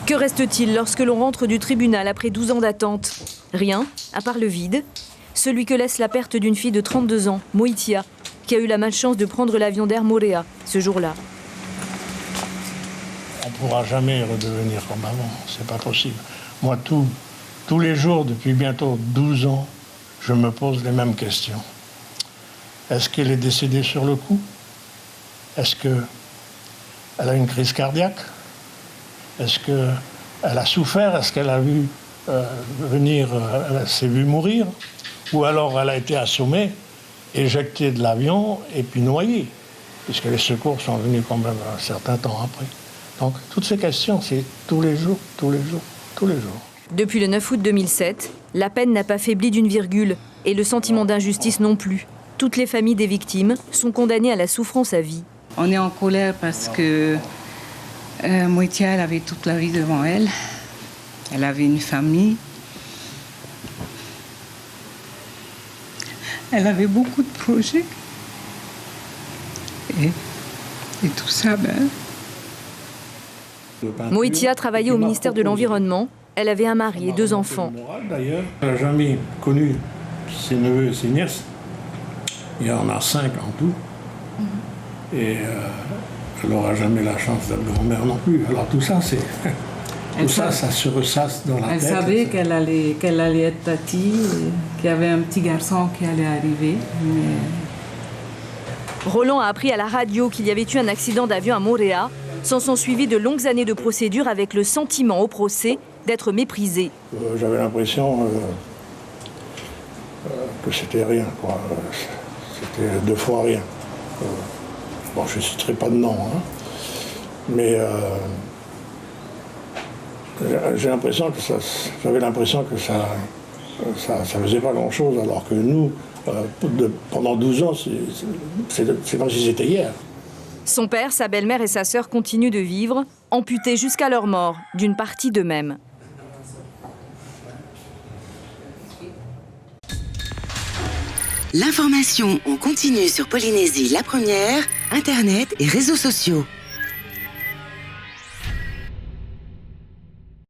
Que reste-t-il lorsque l'on rentre du tribunal après 12 ans d'attente? Rien, à part le vide. Celui que laisse la perte d'une fille de 32 ans, Moitia, qui a eu la malchance de prendre l'avion d'Air Morea ce jour-là. On ne pourra jamais redevenir comme avant, c'est pas possible. Moi, tous les jours, depuis bientôt 12 ans, je me pose les mêmes questions. Est-ce qu'elle est décédée sur le coup? Est-ce qu'elle a une crise cardiaque? Est-ce qu'elle a souffert? Est-ce qu'elle a vu elle s'est vue mourir? Ou alors elle a été assommée, éjectée de l'avion et puis noyée, puisque les secours sont venus quand même un certain temps après. Donc toutes ces questions, c'est tous les jours, tous les jours, tous les jours. Depuis le 9 août 2007, la peine n'a pas faibli d'une virgule et le sentiment d'injustice non plus. Toutes les familles des victimes sont condamnées à la souffrance à vie. On est en colère parce que Moitia, elle avait toute la vie devant elle. Elle avait une famille. Elle avait beaucoup de projets. Et tout ça, Moitia travaillait au ministère de l'Environnement. Elle avait un mari et 2 enfants. D'ailleurs, elle n'a jamais connu ses neveux et ses nièces. Il y en a 5 en tout. Et elle n'aura jamais la chance d'être grand-mère non plus. Alors tout ça, ça se ressasse dans la tête. Elle savait qu'elle allait être tati, qu'il y avait un petit garçon qui allait arriver. Mais... Roland a appris à la radio qu'il y avait eu un accident d'avion à Morea. S'en sont suivies de longues années de procédure avec le sentiment au procès d'être méprisé. J'avais l'impression que c'était rien, quoi. C'était 2 fois rien. Bon, je ne citerai pas de nom, hein. Mais j'avais l'impression que ça faisait pas grand-chose, alors que nous, pendant 12 ans, c'est comme si c'était hier. Son père, sa belle-mère et sa sœur continuent de vivre, amputés jusqu'à leur mort d'une partie d'eux-mêmes. L'information en continu sur Polynésie la première, Internet et réseaux sociaux.